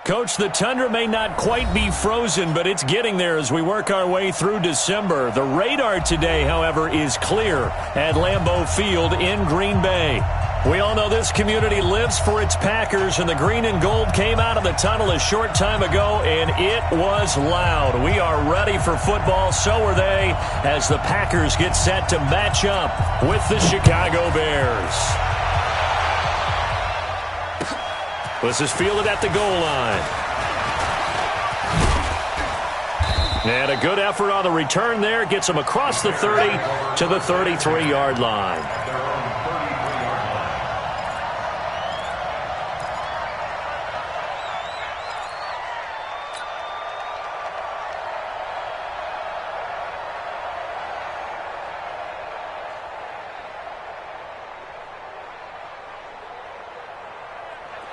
Coach, the tundra may not quite be frozen, but it's getting there as we work our way through December. The radar today, however, is clear at Lambeau Field in Green Bay. We all know this community lives for its Packers, and the green and gold came out of the tunnel a short time ago, and it was loud. We are ready for football, so are they, as the Packers get set to match up with the Chicago Bears. This is fielded at the goal line. And a good effort on the return there. Gets him across the 30 to the 33-yard line.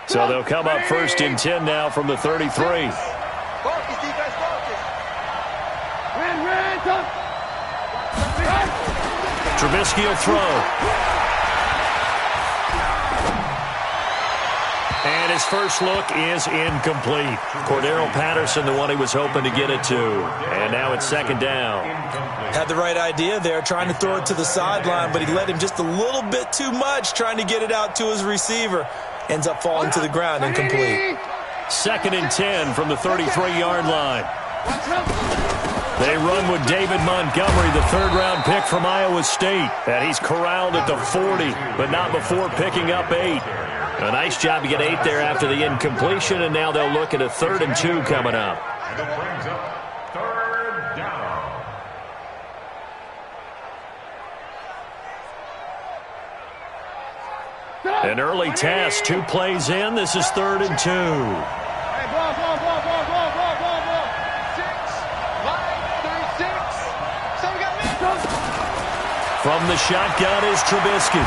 So they'll come up first and 10 now from the 33. Trubisky will throw. And his first look is incomplete. Cordero Patterson, the one he was hoping to get it to. And now it's second down. Had the right idea there, trying to throw it to the sideline, but he let him just a little bit too much, trying to get it out to his receiver. Ends up falling to the ground, incomplete. Second and 10 from the 33-yard line. They run with David Montgomery, the third-round pick from Iowa State. And he's corralled at the 40, but not before picking up 8. A nice job to get 8 there after the incompletion, and now they'll look at a 3rd and 2 coming up. An early test, 2 plays in. This is 3rd and 2. From the shotgun is Trubisky.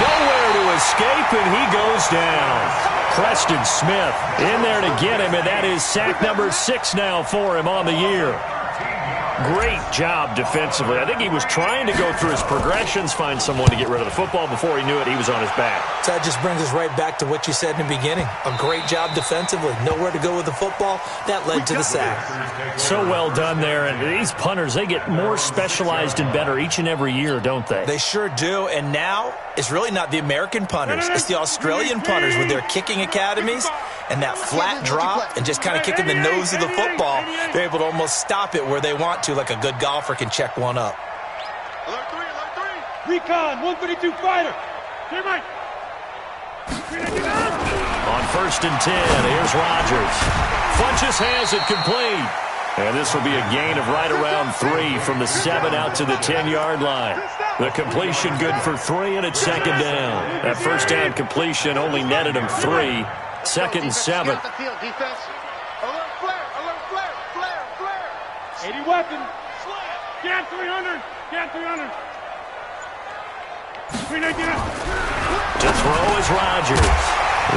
Nowhere to escape, and he goes down. Preston Smith in there to get him, and that is sack number 6 now for him on the year. Great job defensively. I think he was trying to go through his progressions, find someone to get rid of the football. Before he knew it, he was on his back. So that just brings us right back to what you said in the beginning. A great job defensively. Nowhere to go with the football. That led to the sack. So well done there. And these punters, they get more specialized and better each and every year, don't they? They sure do. And now it's really not the American punters. It's the Australian punters with their kicking academies and that flat drop and just kind of kicking the nose of the football. They're able to almost stop it where they want to, like a good golfer can check one up. Alert 3, alert 3. Recon, 132 fighter. Clear Mike. On 1st and 10, here's Rodgers. Funches has it complete. And this will be a gain of right around 3 from the 7 out to the 10-yard line. The completion good for 3, and it's second down. That first down completion only netted him 3. 2nd and 7. Alert flare, alert flare, flare, flare. 80 weapons. Get 300, get 300. 319. To throw is Rodgers.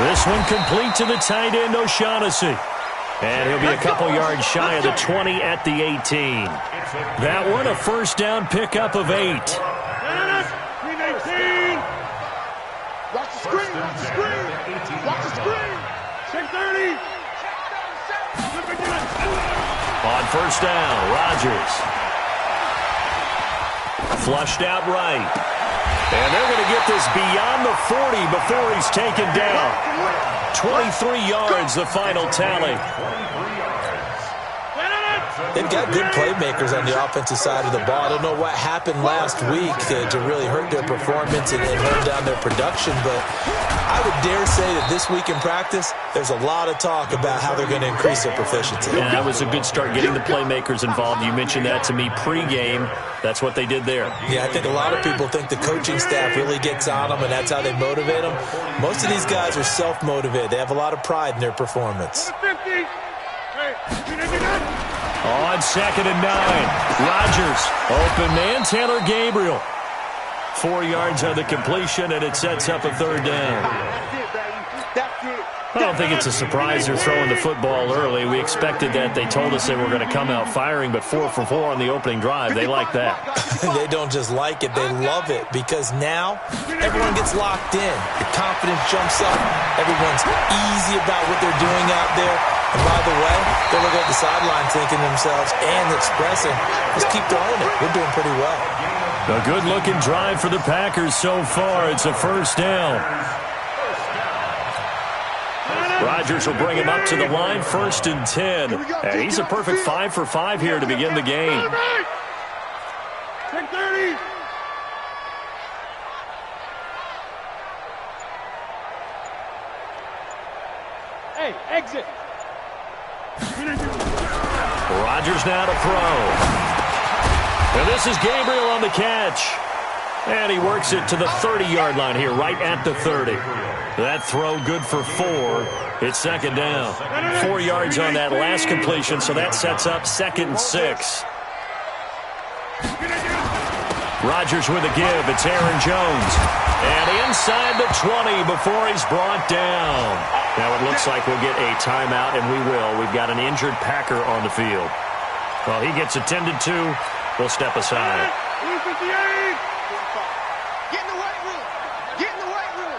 This one complete to the tight end, O'Shaughnessy. And he'll be a couple yards shy of the 20 at the 18. That one a first down pickup of 8. 319. Watch the screen, watch the screen. Watch the screen. 630. On first down, Rodgers. Flushed out right. And they're going to get this beyond the 40 before he's taken down. 23 yards, the final tally. They've got good playmakers on the offensive side of the ball. I don't know what happened last week to really hurt their performance and hold down their production, but I would dare say that this week in practice, there's a lot of talk about how they're going to increase their proficiency. And that was a good start, getting the playmakers involved. You mentioned that to me pregame. That's what they did there. Yeah, I think a lot of people think the coaching staff really gets on them, and that's how they motivate them. Most of these guys are self-motivated. They have a lot of pride in their performance. On 2nd and 9, Rodgers, open man, Taylor Gabriel. 4 yards on the completion, and it sets up a 3rd down. That's it, baby. That's it. I don't think it's a surprise they're throwing the football early. We expected that. They told us they were going to come out firing, but 4 for 4 on the opening drive. They like that. They don't just like it, they love it, because now everyone gets locked in. The confidence jumps up. Everyone's easy about what they're doing out there. And by the way, they're looking at the sideline thinking to themselves and expressing, let's keep throwing it. We're doing pretty well. A good-looking drive for the Packers so far. It's a first down. Rodgers will bring him up to the line, 1st and 10. And he's a perfect 5 for 5 here to begin the game. 10-30. Hey, exit. Rodgers now to throw. And this is Gabriel on the catch. And he works it to the 30-yard line here, right at the 30. That throw good for 4. It's 2nd down. 4 yards on that last completion, so that sets up 2nd and 6. Rodgers with a give. It's Aaron Jones. And inside the 20 before he's brought down. Now it looks like we'll get a timeout, and we will. We've got an injured Packer on the field. Well, he gets attended to. We'll step aside. Get in the weight room. Get in the weight room.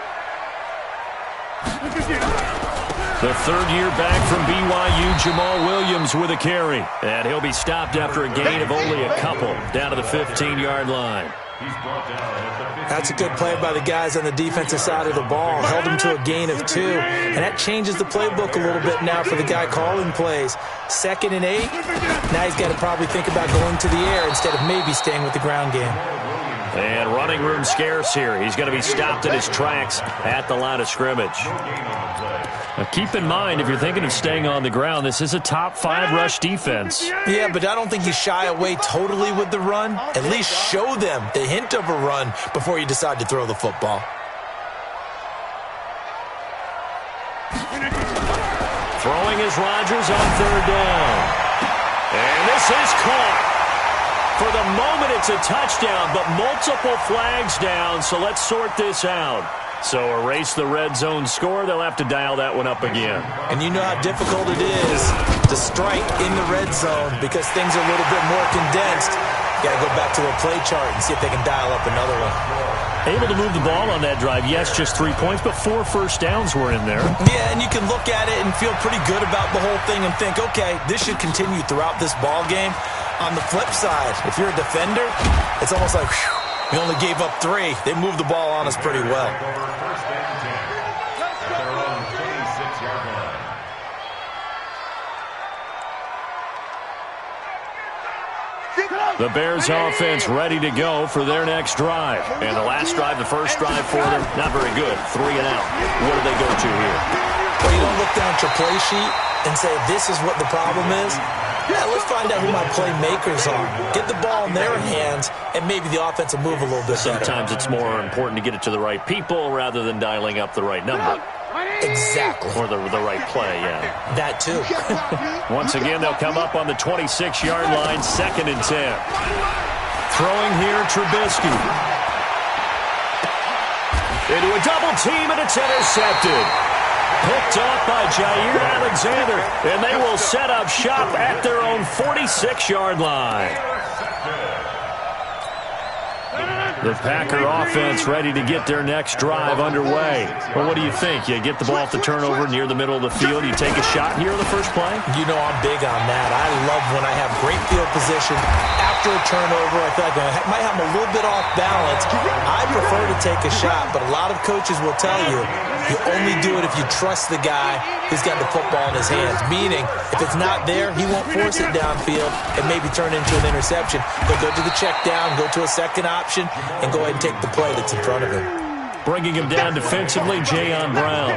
The 3rd year back from BYU, Jamal Williams with a carry. And he'll be stopped after a gain of only a couple, down to the 15-yard line. That's a good play by the guys on the defensive side of the ball. Held him to a gain of 2. And that changes the playbook a little bit now for the guy calling plays. 2nd and 8. Now he's got to probably think about going to the air instead of maybe staying with the ground game. And running room scarce here. He's going to be stopped in his tracks at the line of scrimmage. Now keep in mind, if you're thinking of staying on the ground, this is a top 5 rush defense. Yeah, but I don't think you shy away totally with the run. At least show them the hint of a run before you decide to throw the football. Throwing is Rodgers on 3rd down. And this is caught. For the moment, it's a touchdown, but multiple flags down, so let's sort this out. So erase the red zone score. They'll have to dial that one up again. And you know how difficult it is to strike in the red zone because things are a little bit more condensed. You got to go back to their play chart and see if they can dial up another one. Able to move the ball on that drive. Yes, just 3 points, but 4 first downs were in there. Yeah, and you can look at it and feel pretty good about the whole thing and think, okay, this should continue throughout this ball game. On the flip side, if you're a defender, it's almost like, whew, we only gave up 3. They moved the ball on us pretty well. The Bears offense ready to go for their next drive. And the last drive, the first drive for them, not very good. 3 and out. What do they go to here? Well, you don't look down at your play sheet and say, this is what the problem is. Yeah, let's find out who my playmakers are. Get the ball in their hands, and maybe the offense will move a little bit better. Sometimes it's more important to get it to the right people rather than dialing up the right number. Exactly. Or the right play, yeah. That too. Once again, they'll come up on the 26-yard line, 2nd and 10. Throwing here, Trubisky. Into a double team, and it's intercepted. Picked off by Jair Alexander, and they will set up shop at their own 46-yard line. The Packer offense ready to get their next drive underway. Well, what do you think? You get the ball off the turnover near the middle of the field. You take a shot here in the first play? You know I'm big on that. I love when I have great field position. After a turnover, I feel like I might have a little bit off balance. I prefer to take a shot, but a lot of coaches will tell you, you only do it if you trust the guy who's got the football in his hands. Meaning, if it's not there, he won't force it downfield and maybe turn into an interception. He'll go to the check down, go to a second option, and go ahead and take the play that's in front of him. Bringing him down defensively, Jayon Brown.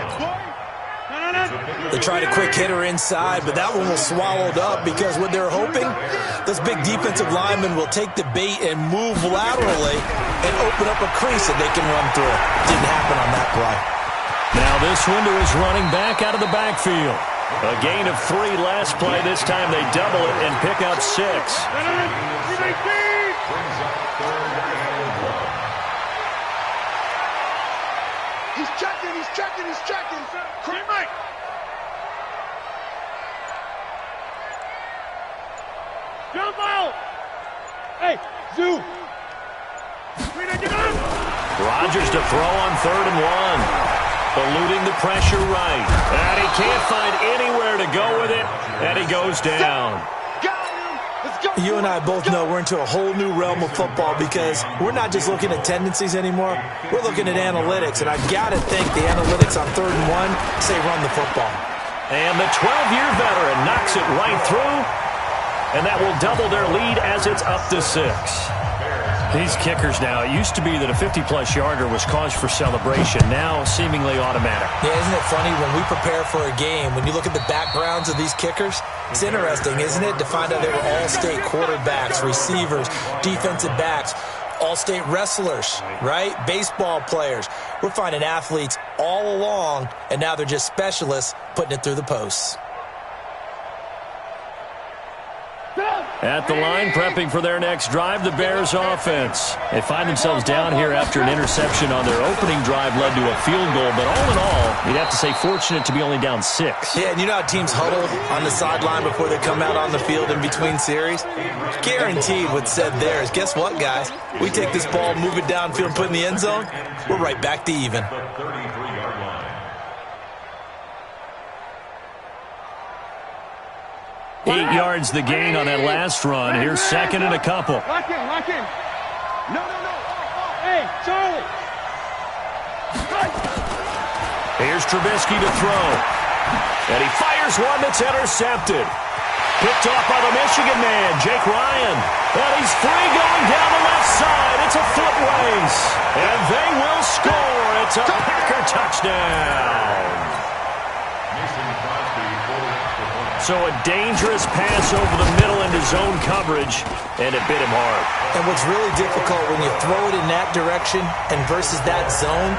They tried a quick hitter inside, but that one was swallowed up because what they're hoping, this big defensive lineman will take the bait and move laterally and open up a crease that they can run through. Didn't happen on that play. Now this window is running back out of the backfield. A gain of 3 last play. This time they double it and pick up 6. He's checking. Cream Mike. out. Hey, Zoo. Rodgers to throw on 3rd and 1. Eluding the pressure right. And he can't find anywhere to go with it. And he goes down. You and I both know we're into a whole new realm of football because we're not just looking at tendencies anymore. We're looking at analytics. And I've got to think the analytics on 3rd and 1 say run the football. And the 12-year veteran knocks it right through. And that will double their lead as it's up to 6. These kickers now, it used to be that a 50-plus yarder was cause for celebration, now seemingly automatic. Yeah, isn't it funny when we prepare for a game, when you look at the backgrounds of these kickers, it's interesting, isn't it, to find out they were all-state quarterbacks, receivers, defensive backs, all-state wrestlers, right? Baseball players. We're finding athletes all along, and now they're just specialists putting it through the posts. At the line, prepping for their next drive, the Bears offense. They find themselves down here after an interception on their opening drive led to a field goal. But all in all, you'd have to say fortunate to be only down 6. Yeah, and you know how teams huddle on the sideline before they come out on the field in between series? Guaranteed what's said there is, guess what, guys? We take this ball, move it downfield, and put it in the end zone, we're right back to even. 8 yards the gain on that last run. Here's 2nd and a couple. Lock in, lock in. No. Hey, Charlie. Here's Trubisky to throw. And he fires one that's intercepted. Picked off by the Michigan man, Jake Ryan. And he's free going down the left side. It's a foot race. And they will score. It's a Packer touchdown. So a dangerous pass over the middle into zone coverage, and it bit him hard. And what's really difficult when you throw it in that direction and versus that zone,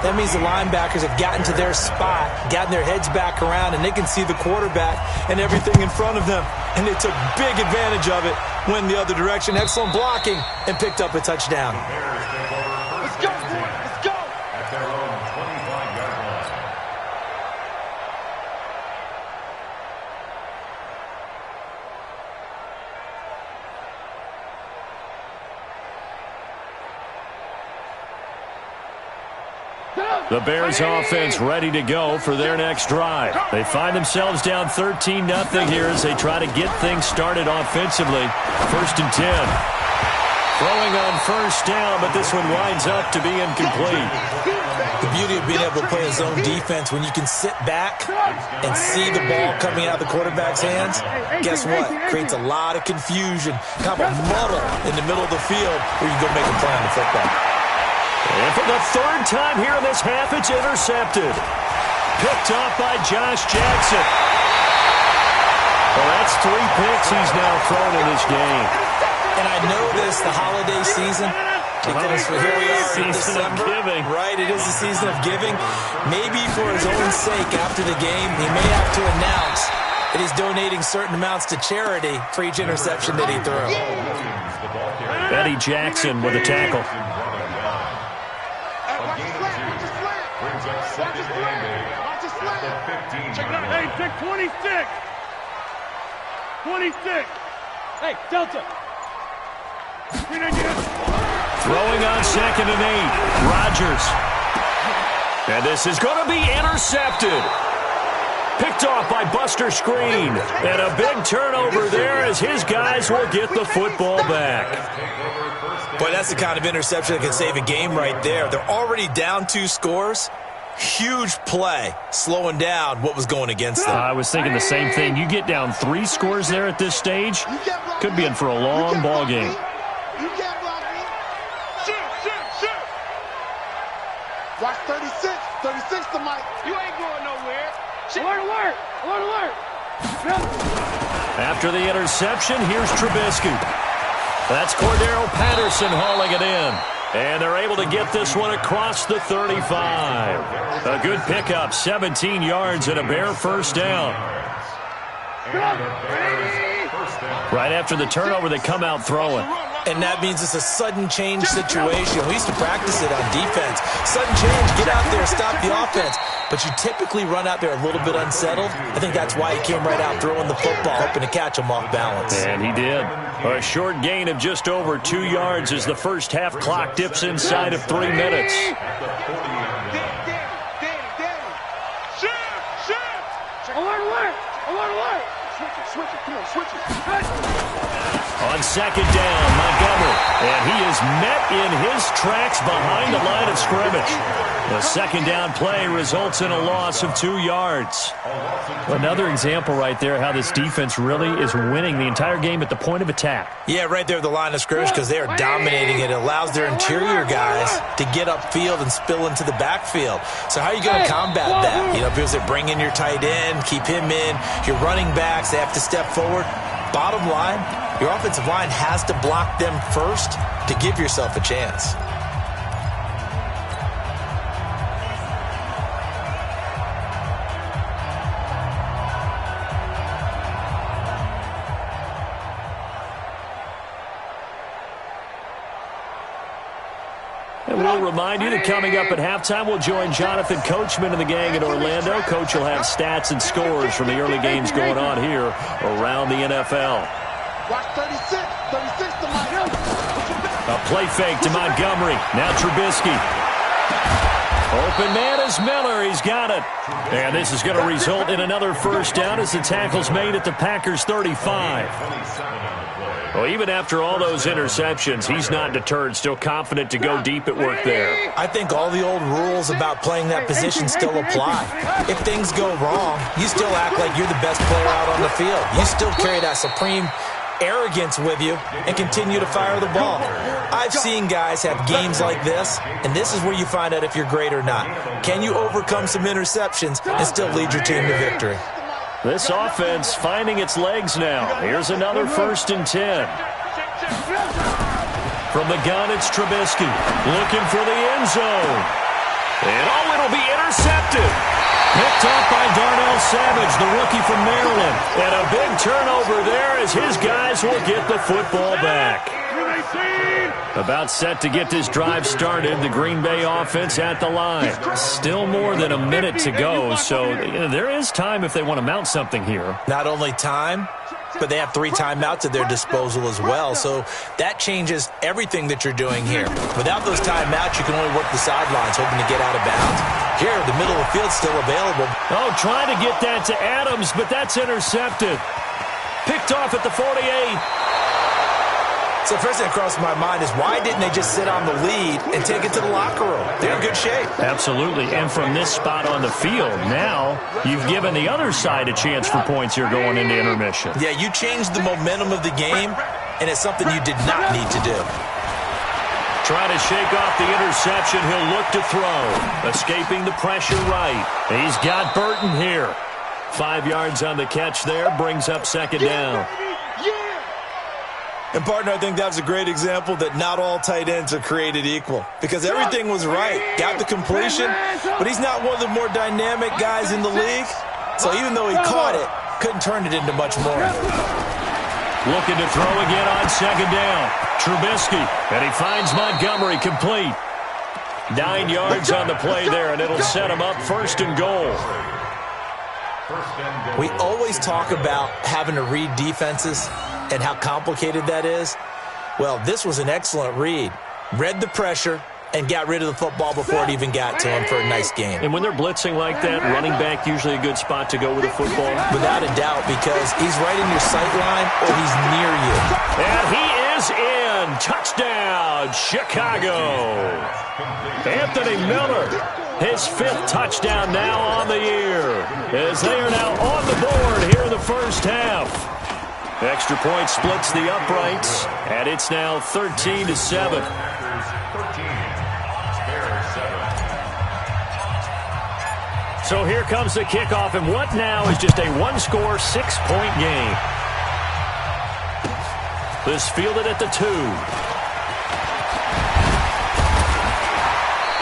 that means the linebackers have gotten to their spot, gotten their heads back around, and they can see the quarterback and everything in front of them. And they took big advantage of it, went the other direction, excellent blocking, and picked up a touchdown. Let's go, boy. Let's go. At their own 25-yard line. The Bears offense ready to go for their next drive. They find themselves down 13-0 here as they try to get things started offensively. 1st and 10. Throwing on 1st down, but this one winds up to be incomplete. The beauty of being able to play a zone defense when you can sit back and see the ball coming out of the quarterback's hands, guess what? Creates a lot of confusion, kind of a muddle in the middle of the field where you go make a play on the football. And for the 3rd time here in this half, it's intercepted. Picked off by Josh Jackson. Well, that's 3 picks he's now thrown in this game. And I know this, the holiday season, because here we are in December, right? It is the season of giving. Maybe for his own sake after the game, he may have to announce that he's donating certain amounts to charity for each interception that he throws. Eddie Jackson with a tackle. Hey, check 26. 26. Hey, Delta. Throwing on 2nd and 8. Rodgers. And this is going to be intercepted. Picked off by Buster Screen. And a big turnover there as his guys will get the football back. Boy, that's the kind of interception that can save a game right there. They're already down 2 scores. Huge play, slowing down what was going against them. I was thinking the same thing. You get down 3 scores there at this stage, could be in for a long ball game. You can't block me. Shoot. Watch 36. 36 to Mike. You ain't going nowhere. Alert. After the interception, here's Trubisky. That's Cordero Patterson hauling it in. And they're able to get this one across the 35. A good pickup, 17 yards and a Bear 1st down. Right after the turnover, they come out throwing. And that means it's a sudden change situation. We used to practice it on defense. Sudden change, get out there, stop the offense. But you typically run out there a little bit unsettled. I think that's why he came right out throwing the football, hoping to catch him off balance. And he did. A short gain of just over 2 yards as the first half clock dips inside of 3 minutes. On second down, Montgomery. And he is met in his tracks behind the line of scrimmage. The second down play results in a loss of 2 yards. Another example right there how this defense really is winning the entire game at the point of attack. Yeah, right there at the line of scrimmage because they are dominating it. It allows their interior guys to get upfield and spill into the backfield. So how are you going to combat that? You know, because they bring in your tight end, keep him in. Your running backs, they have to step forward. Bottom line, your offensive line has to block them first to give yourself a chance. And we'll remind you that coming up at halftime, we'll join Jonathan Coachman and the gang in Orlando. Coach will have stats and scores from the early games going on here around the NFL. Watch 36 to Montgomery. A play fake to Montgomery. Now Trubisky. Open man is Miller. He's got it. And this is going to result in another first down as the tackle's made at the Packers' 35. Well, even after all those interceptions, he's not deterred, still confident to go deep at work there. I think all the old rules about playing that position still apply. If things go wrong, you still act like you're the best player out on the field. You still carry that supreme arrogance with you and continue to fire the ball. I've seen guys have games like this, and this is where you find out if you're great or not. Can you overcome some interceptions and still lead your team to victory? This offense finding its legs now. Here's another 1st and 10. From the gun, it's Trubisky looking for the end zone. And it'll be intercepted. Picked off by Darnell Savage, the rookie from Maryland. And a big turnover there as his guys will get the football back. About set to get this drive started, the Green Bay offense at the line. Still more than a minute to go, so there is time if they want to mount something here. Not only time, but they have 3 timeouts at their disposal as well, so that changes everything that you're doing here. Without those timeouts, you can only work the sidelines, hoping to get out of bounds. Here, the middle of the field's still available. Oh, trying to get that to Adams, but that's intercepted. Picked off at the 48. So the first thing that crossed my mind is why didn't they just sit on the lead and take it to the locker room? They're in good shape. Absolutely, and from this spot on the field, now you've given the other side a chance for points here going into intermission. Yeah, you changed the momentum of the game, and it's something you did not need to do. Trying to shake off the interception, he'll look to throw. Escaping the pressure right. He's got Burton here. 5 yards on the catch there, brings up second down. And, partner, I think that was a great example that not all tight ends are created equal because everything was right. Got the completion, but he's not one of the more dynamic guys in the league. So even though he caught it, couldn't turn it into much more. Looking to throw again on second down. Trubisky, and he finds Montgomery complete. 9 yards on the play there, and it'll set him up 1st and goal. We always talk about having to read defenses and how complicated that is. Well, this was an excellent read. Read the pressure and got rid of the football before it even got to him for a nice game. And when they're blitzing like that, running back usually a good spot to go with the football? Without a doubt, because he's right in your sight line or he's near you. And he is in. Touchdown, Chicago. Anthony Miller, his 5th touchdown now on the year, as they are now on the board here in the first half. Extra point splits the uprights, and it's now 13-7. So here comes the kickoff, and what now is just a 1-score, 6-point game. This fielded at the 2.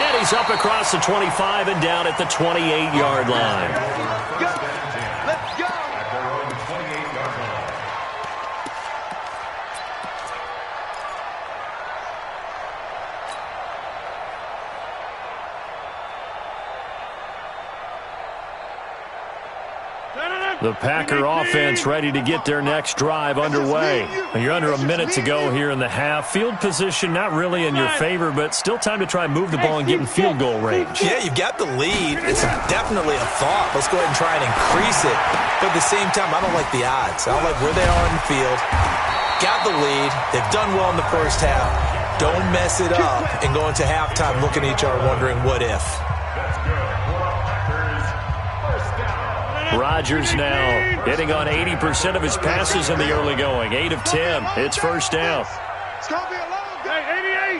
And he's up across the 25 and down at the 28-yard line. The Packer offense ready to get their next drive underway. You're under a minute to go here in the half. Field position not really in your favor, but still time to try and move the ball and get in field goal range. Yeah, you've got the lead. It's definitely a thought. Let's go ahead and try and increase it. But at the same time, I don't like the odds. I don't like where they are in the field. Got the lead. They've done well in the first half. Don't mess it up and go into halftime looking at each other wondering what if. Rodgers now hitting on 80% of his passes in the early going. 8 of 10. It's first down. It's going to be a long day. 88.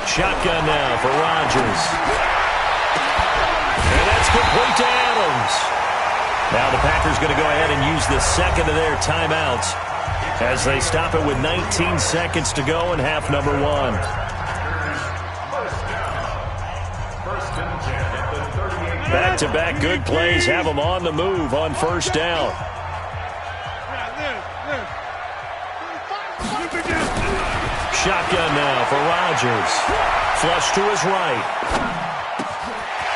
Shotgun now for Rodgers. And that's complete to Adams. Now the Packers going to go ahead and use the second of their timeouts as they stop it with 19 seconds to go in half number 1. Back-to-back good plays have them on the move on first down. Shotgun now for Rodgers. Flush to his right.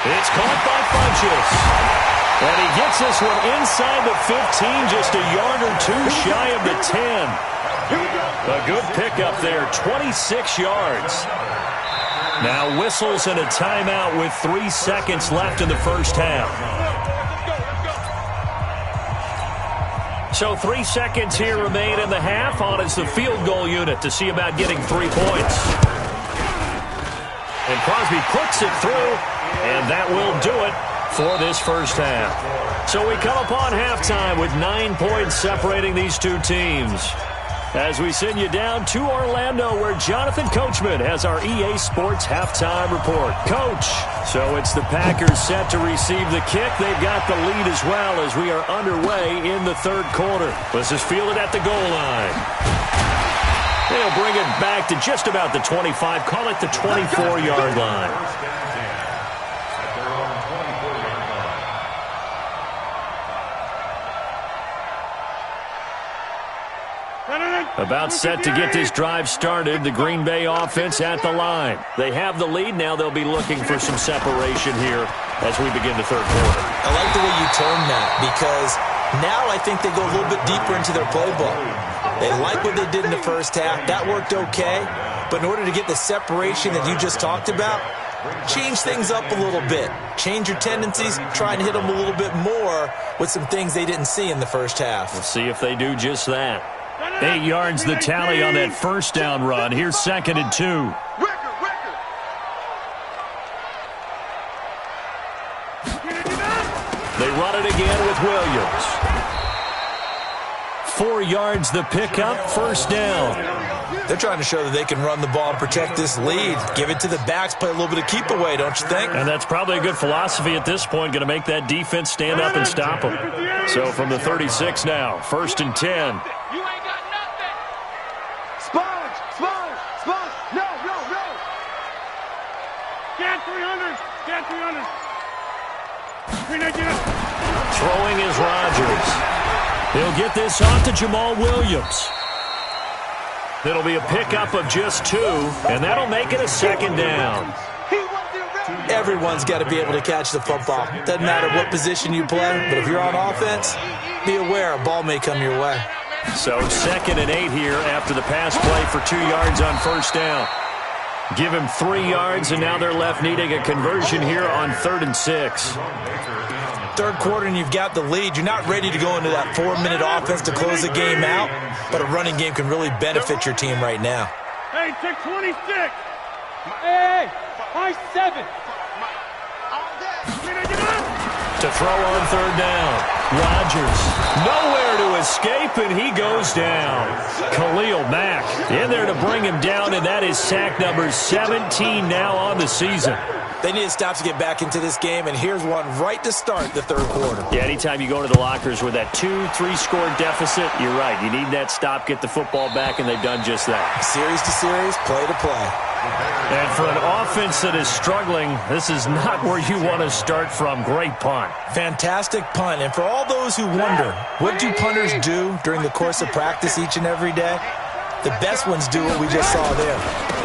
It's caught by Funchess. And he gets this one inside the 15, just a yard or two shy of the 10. A good pickup there, 26 yards. Now whistles and a timeout with 3 seconds left in the first half. So 3 seconds here remain in the half. On is the field goal unit to see about getting 3 points. And Crosby puts it through, and that will do it for this first half. So we come upon halftime with 9 points separating these two teams. As we send you down to Orlando, where Jonathan Coachman has our EA Sports halftime report. Coach, so it's the Packers set to receive the kick. They've got the lead as well as we are underway in the third quarter. This is fielded at the goal line. They'll bring it back to just about the 25, call it the 24-yard line. About set to get this drive started, the Green Bay offense at the line. They have the lead. Now they'll be looking for some separation here as we begin the third quarter. I like the way you term that because now I think they go a little bit deeper into their playbook. They like what they did in the first half. That worked okay. But in order to get the separation that you just talked about, change things up a little bit. Change your tendencies. Try and hit them a little bit more with some things they didn't see in the first half. We'll see if they do just that. 8 yards the tally on that first down run. Here's 2nd and 2. They run it again with Williams. 4 yards the pickup, first down. They're trying to show that they can run the ball and protect this lead. Give it to the backs, play a little bit of keep away, don't you think? And that's probably a good philosophy at this point, going to make that defense stand up and stop them. So from the 36 now, 1st and 10. Throwing is Rodgers. He'll get this off to Jamal Williams. It'll be a pickup of just 2, and that'll make it a 2nd down. Everyone's got to be able to catch the football. Doesn't matter what position you play, but if you're on offense, be aware a ball may come your way. So 2nd and 8 here after the pass play for 2 yards on first down. Give him 3 yards, and now they're left needing a conversion here on 3rd and 6. Third quarter, and you've got the lead. You're not ready to go into that 4-minute offense to close the game out, but a running game can really benefit your team right now. Hey, take 26. Hey, 7. To throw on 3rd down. Rodgers nowhere to escape, and he goes down. Khalil Mack in there to bring him down, and that is sack number 17 now on the season. They need to stop to get back into this game, and here's one right to start the third quarter. Yeah, anytime you go into the lockers with that 2-3 score deficit, you're right. You need that stop, get the football back, and they've done just that. Series to series, play to play. And for an offense that is struggling, this is not where you want to start from. Great punt. Fantastic punt. And for all those who wonder, what do punters do during the course of practice each and every day? The best ones do what we just saw there.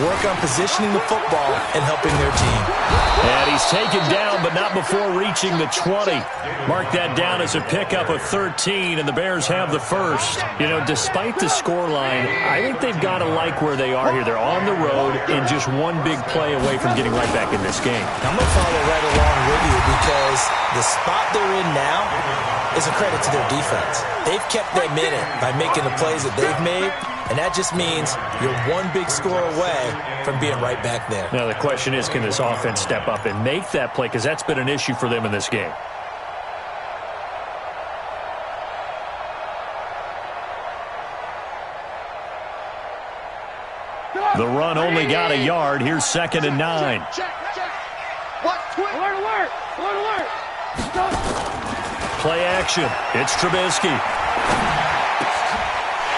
Work on positioning the football and helping their team. And he's taken down, but not before reaching the 20. Mark that down as a pickup of 13, and the Bears have the first. You know, despite the scoreline, I think they've got to like where they are here. They're on the road and just one big play away from getting right back in this game. I'm going to follow right along with you because the spot they're in now is a credit to their defense. They've kept them in it by making the plays that they've made, and that just means you're one big score away from being right back there. Now the question is, can this offense step up and make that play? Because that's been an issue for them in this game. The run only got a yard. Here's 2nd and 9. Alert, alert! Alert, alert! Play action. It's Trubisky.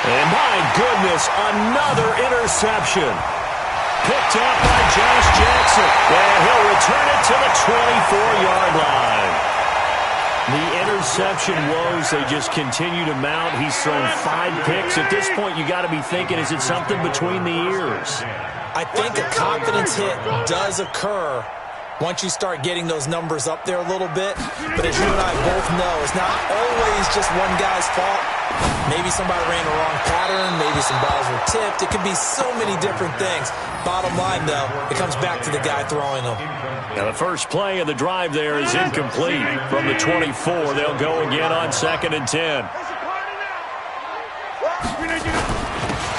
And my goodness, another interception. Picked up by Josh Jackson. And he'll return it to the 24-yard line. The interception woes, they just continue to mount. He's thrown 5 picks. At this point, you got to be thinking, is it something between the ears? I think a confidence hit does occur once you start getting those numbers up there a little bit. But as you and I both know, it's not always just one guy's fault. Maybe somebody ran the wrong pattern. Maybe some balls were tipped. It could be so many different things. Bottom line, though, it comes back to the guy throwing them. Now the first play of the drive there is incomplete. From the 24, they'll go again on 2nd and 10.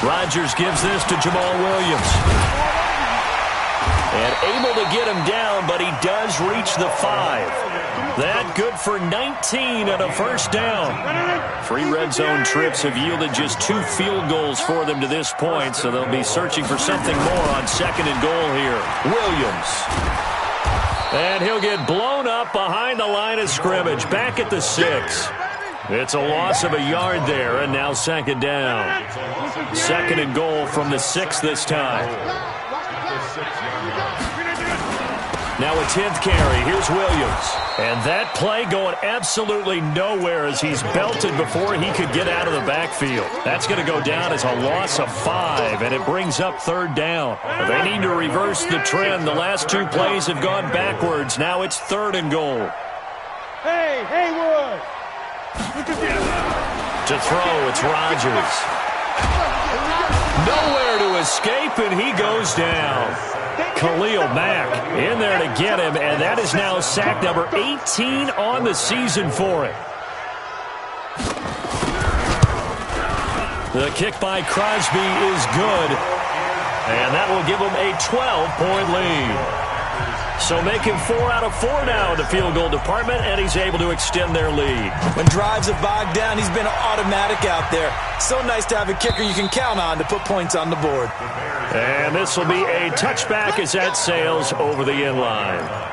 Rodgers gives this to Jamal Williams. And able to get him down, but he does reach the 5. That good for 19 and a first down. 3 red zone trips have yielded just 2 field goals for them to this point, so they'll be searching for something more on 2nd and goal here. Williams. And he'll get blown up behind the line of scrimmage, back at the 6. It's a loss of a yard there, and now 2nd down. 2nd and goal from the 6 this time. Now a 10th carry. Here's Williams. And that play going absolutely nowhere as he's belted before he could get out of the backfield. That's going to go down as a loss of 5, and it brings up 3rd down. They need to reverse the trend. The last 2 plays have gone backwards. Now it's 3rd and goal. Hey, Haywood! To throw, it's Rodgers. Nowhere to escape, and he goes down. Khalil Mack in there to get him, and that is now sack number 18 on the season for him. The kick by Crosby is good, and that will give him a 12-point lead. So making 4 out of 4 now in the field goal department, and he's able to extend their lead. When drives have bogged down, he's been automatic out there. So nice to have a kicker you can count on to put points on the board. And this will be a touchback as that sails over the end line.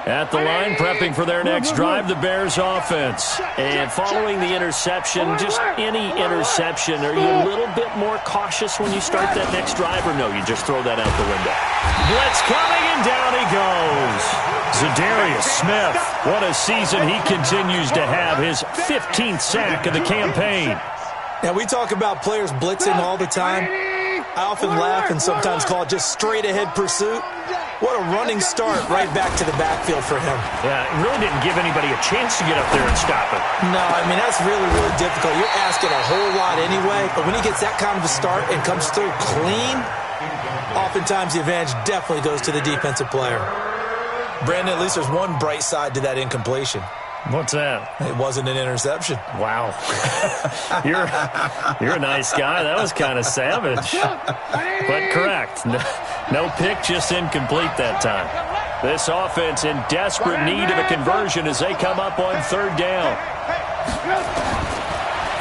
At the line, prepping for their next drive, the Bears offense. And following the interception, just any interception, are you a little bit more cautious when you start that next drive, or no, you just throw that out the window? Blitz coming, and down he goes. Zadarius Smith, what a season he continues to have, his 15th sack of the campaign. Now, we talk about players blitzing all the time. I often laugh and sometimes call it just straight-ahead pursuit. What a running start right back to the backfield for him. Yeah, it really didn't give anybody a chance to get up there and stop it. No, I mean, that's really, really difficult. You're asking a whole lot anyway, but when he gets that kind of a start and comes through clean, oftentimes the advantage definitely goes to the defensive player. Brandon, at least there's one bright side to that incompletion. What's that? It wasn't an interception. Wow. You're a nice guy. That was kind of savage. But correct. No pick, just incomplete that time. This offense in desperate need of a conversion as they come up on 3rd down.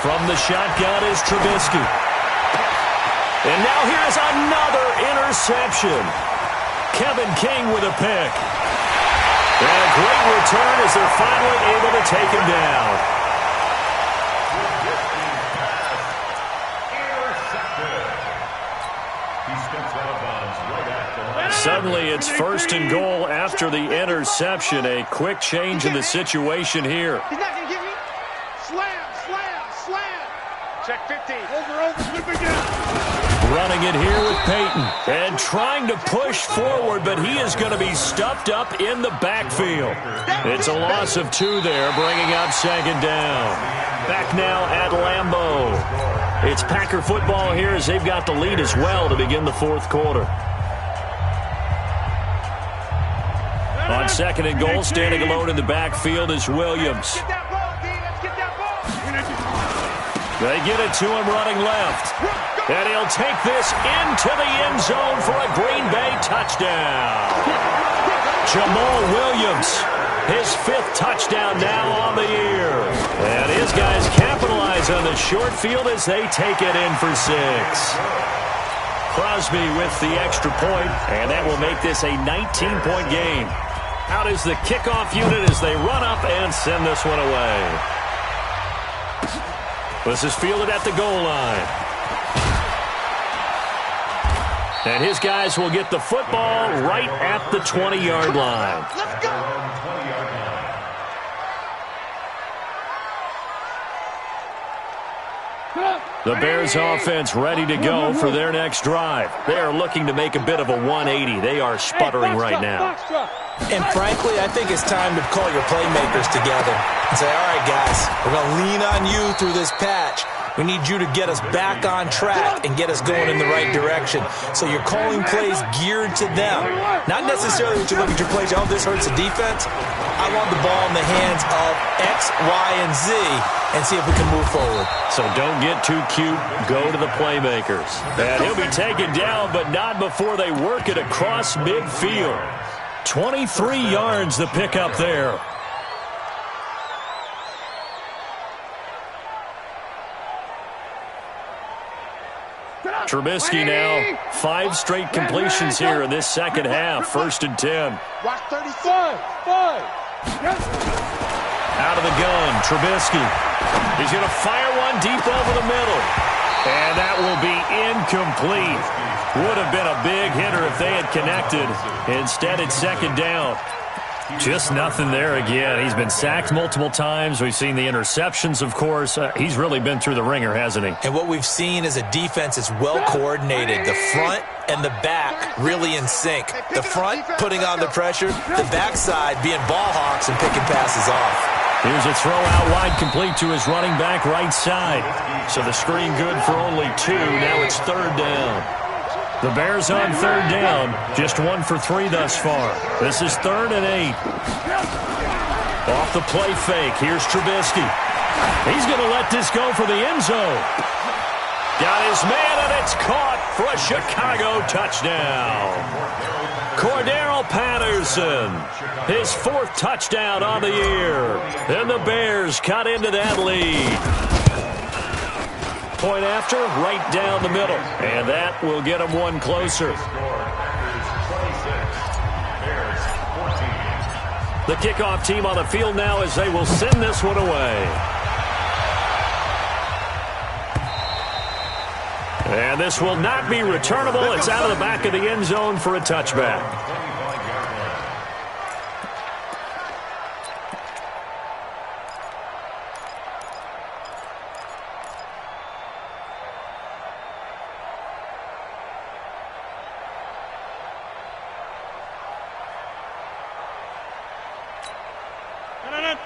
From the shotgun is Trubisky. And now here's another interception. Kevin King with a pick. And a great return as they're finally able to take him down. Suddenly it's 1st and goal after the interception. A quick change in the situation here. He's not going to get me. Slam, slam, slam. Check 15. Over, slip again. Running it here with Peyton. And trying to push forward, but he is going to be stuffed up in the backfield. It's a loss of 2 there, bringing up second down. Back now at Lambeau. It's Packer football here as they've got the lead as well to begin the fourth quarter. On second and goal, standing alone in the backfield is Williams. They get it to him running left. And he'll take this into the end zone for a Green Bay touchdown. Jamal Williams, his 5th touchdown now on the year. And his guys capitalize on the short field as they take it in for 6. Crosby with the extra point, and that will make this a 19-point game. Out is the kickoff unit as they run up and send this one away. This is fielded at the goal line. And his guys will get the football right at the 20-yard line. Let's go. The Bears offense ready to go for their next drive. They are looking to make a bit of a 180. They are sputtering right now. And frankly, I think it's time to call your playmakers together and say, all right, guys, we're going to lean on you through this patch. We need you to get us back on track and get us going in the right direction. So you're calling plays geared to them. Not necessarily that you look at your plays, oh, this hurts the defense. I want the ball in the hands of X, Y, and Z and see if we can move forward. So don't get too cute. Go to the playmakers. And he'll be taken down, but not before they work it across midfield. 23 yards the pickup there. Trubisky now, 5 straight completions here in this second half. 1st and 10. Watch 35. 5. Out of the gun, Trubisky. He's going to fire one deep over the middle. And that will be incomplete. Would have been a big hitter if they had connected. Instead, it's second down. Just nothing there again. He's been sacked multiple times. We've seen the interceptions, of course. He's really been through the ringer, hasn't he? And what we've seen is a defense that's well coordinated. The front and the back really in sync. The front putting on the pressure, the backside being ball hawks and picking passes off. Here's a throw out wide, complete to his running back right side. So the screen good for only 2. Now it's 3rd down. The Bears on 3rd down, just 1 for 3 thus far. This is 3rd and 8. Off the play fake, here's Trubisky. He's going to let this go for the end zone. Got his man, and it's caught for a Chicago touchdown. Cordero Patterson, his 4th touchdown on the year. And the Bears cut into that lead. Point after, right down the middle. And that will get them 1 closer. The kickoff team on the field now as they will send this one away. And this will not be returnable. It's out of the back of the end zone for a touchback.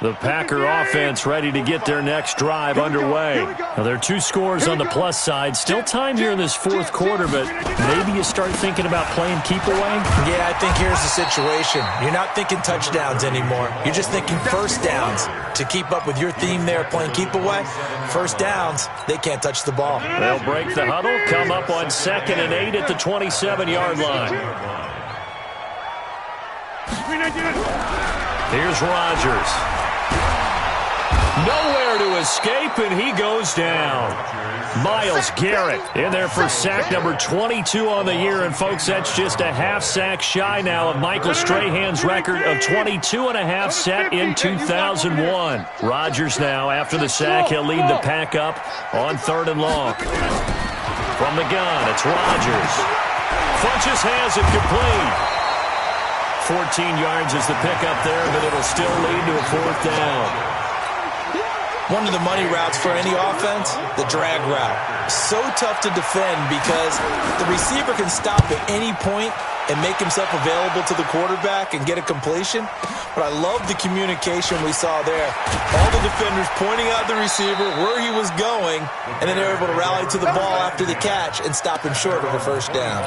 The Packer offense ready to get their next drive underway. Now, there are 2 scores on the plus side. Still time here in this 4th quarter, but maybe you start thinking about playing keep away? Yeah, I think here's the situation. You're not thinking touchdowns anymore. You're just thinking first downs. To keep up with your theme there, playing keep away, first downs, they can't touch the ball. They'll break the huddle, come up on 2nd and 8 at the 27-yard line. Here's Rodgers. Nowhere to escape, and he goes down. Myles Garrett in there for sack number 22 on the year. And, folks, that's just a half sack shy now of Michael Strahan's record of 22.5 set in 2001. Rodgers now, after the sack, he'll lead the pack up on 3rd and long. From the gun, it's Rodgers. Funches has it complete. 14 yards is the pickup there, but it'll still lead to a 4th down. One of the money routes for any offense, the drag route. So tough to defend because the receiver can stop at any point and make himself available to the quarterback and get a completion. But I love the communication we saw there. All the defenders pointing out the receiver, where he was going, and then they were able to rally to the ball after the catch and stop him short of a first down.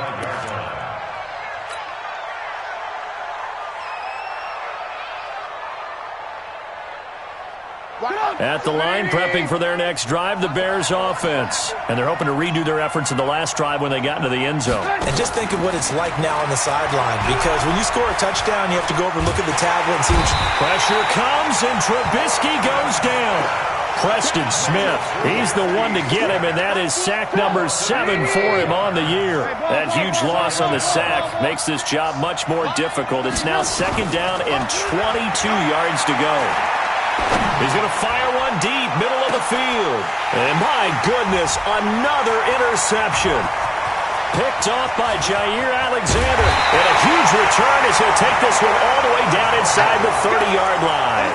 At the line, prepping for their next drive, the Bears offense. And they're hoping to redo their efforts in the last drive when they got into the end zone. And just think of what it's like now on the sideline, because when you score a touchdown, you have to go over and look at the tablet and see what Pressure comes, and Trubisky goes down. Preston Smith, he's the one to get him, and that is sack number 7 for him on the year. That huge loss on the sack makes this job much more difficult. It's now 2nd down and 22 yards to go. He's going to fire one deep, middle of the field. And my goodness, another interception. Picked off by Jair Alexander. And a huge return as he'll take this one all the way down inside the 30-yard line.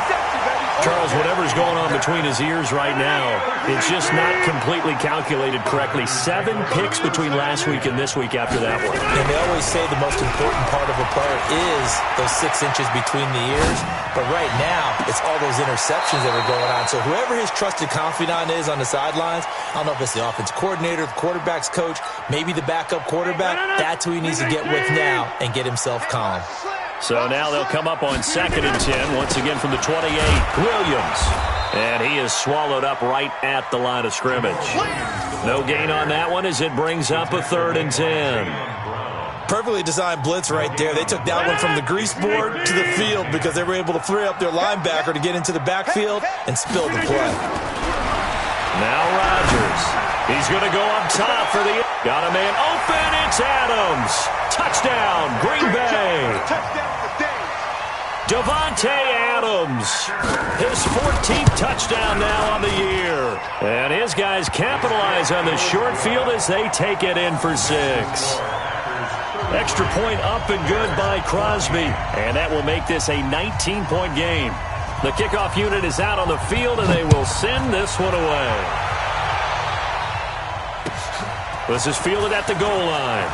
Charles, whatever's going on between his ears right now, it's just not completely calculated correctly. 7 picks between last week and this week after that one. And they always say the most important part of a player is those 6 inches between the ears. But right now, it's all those interceptions that are going on. So whoever his trusted confidant is on the sidelines, I don't know if it's the offense coordinator, the quarterback's coach, maybe the backup quarterback, that's who he needs to get with now and get himself calm. So now they'll come up on 2nd and 10, once again from the 28. Williams. And he is swallowed up right at the line of scrimmage. No gain on that one as it brings up a 3rd and 10. Perfectly designed blitz right there. They took that one from the grease board to the field because they were able to free up their linebacker to get into the backfield and spill the play. Now Rodgers. He's going to go up top for the... Got a man open. It's Adams. Touchdown, Green Bay. Davante Adams. His 14th touchdown now on the year. And his guys capitalize on the short field as they take it in for 6. Extra point up and good by Crosby. And that will make this a 19-point game. The kickoff unit is out on the field, and they will send this one away. This is fielded at the goal line.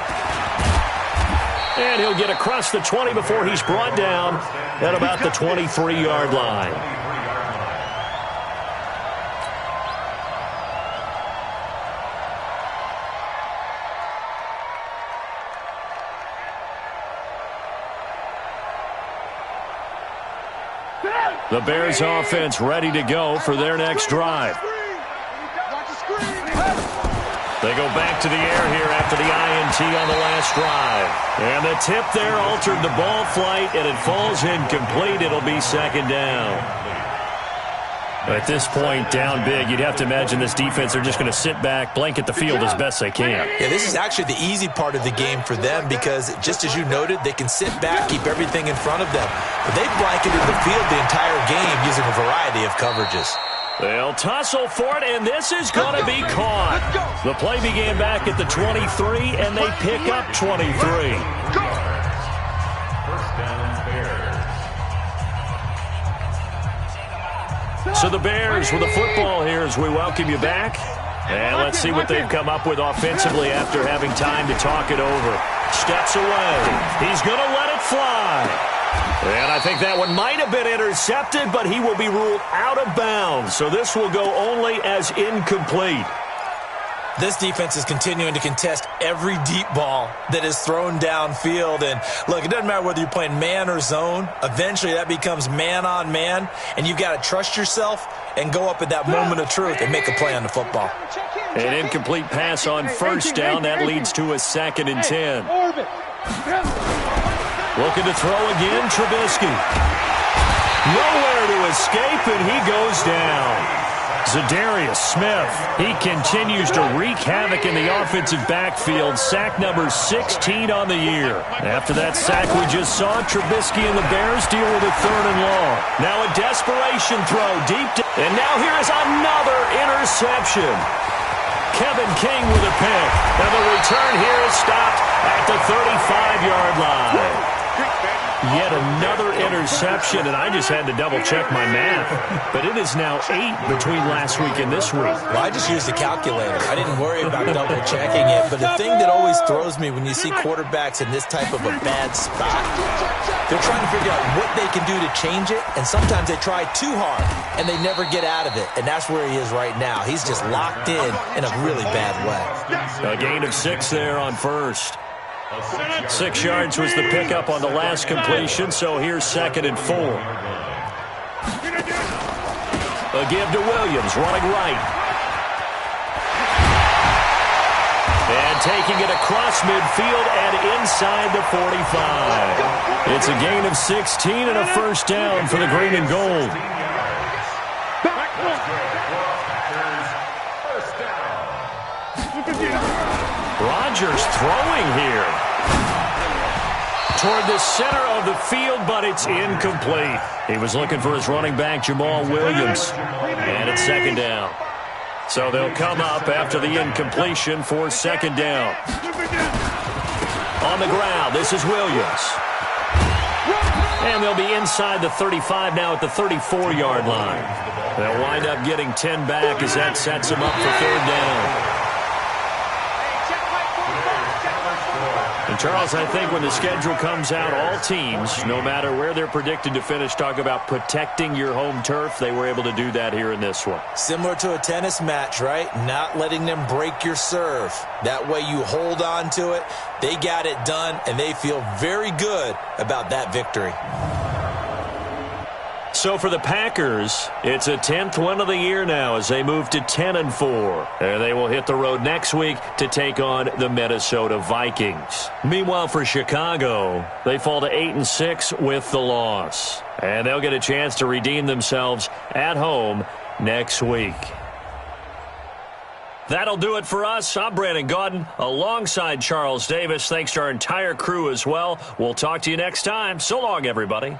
And he'll get across the 20 before he's brought down at about the 23-yard line. The Bears offense ready to go for their next drive. They go back to the air here after the INT on the last drive. And the tip there altered the ball flight, and it falls incomplete. It'll be 2nd down. At this point, down big, you'd have to imagine this defense are just going to sit back, blanket the field as best they can. Yeah, this is actually the easy part of the game for them because, just as you noted, they can sit back, keep everything in front of them. But they've blanketed the field the entire game using a variety of coverages. They'll tussle for it, and this is going to be caught. The play began back at the 23, and they pick up 23. So the Bears with the football here as we welcome you back. And let's see what they've come up with offensively after having time to talk it over. Steps away. He's going to let it fly. And I think that one might have been intercepted, but he will be ruled out of bounds. So this will go only as incomplete. This defense is continuing to contest every deep ball that is thrown downfield. And look, it doesn't matter whether you're playing man or zone. Eventually that becomes man on man, and you've got to trust yourself and go up at that moment of truth and make a play on the football. An incomplete pass on 1st down. That leads to a 2nd and 10. Looking to throw again, Trubisky. Nowhere to escape, and he goes down. Zadarius Smith, he continues to wreak havoc in the offensive backfield. Sack number 16 on the year. After that sack we just saw, Trubisky and the Bears deal with a 3rd and long. Now a desperation throw deep. And now here is another interception. Kevin King with a pick. And the return here is stopped at the 35-yard line. Yet another interception, and I just had to double-check my math. But it is now 8 between last week and this week. Well, I just used a calculator. I didn't worry about double-checking it. But the thing that always throws me when you see quarterbacks in this type of a bad spot, they're trying to figure out what they can do to change it, and sometimes they try too hard, and they never get out of it. And that's where he is right now. He's just locked in a really bad way. A gain of 6 there on first. 6 yards was the pickup on the last completion, so here's 2nd and 4. A give to Williams, running right. And taking it across midfield and inside the 45. It's a gain of 16 and a first down for the green and gold. Rodgers throwing here toward the center of the field, but it's incomplete. He was looking for his running back, Jamal Williams, and it's 2nd down. So they'll come up after the incompletion for 2nd down. On the ground, this is Williams. And they'll be inside the 35 now at the 34-yard line. They'll wind up getting 10 back as that sets them up for 3rd down. And Charles, I think when the schedule comes out, all teams, no matter where they're predicted to finish, talk about protecting your home turf. They were able to do that here in this one. Similar to a tennis match, right? Not letting them break your serve. That way you hold on to it. They got it done, and they feel very good about that victory. So for the Packers, it's a 10th win of the year now as they move to 10-4. And they will hit the road next week to take on the Minnesota Vikings. Meanwhile, for Chicago, they fall to 8-6 with the loss. And they'll get a chance to redeem themselves at home next week. That'll do it for us. I'm Brandon Gaudin alongside Charles Davis. Thanks to our entire crew as well. We'll talk to you next time. So long, everybody.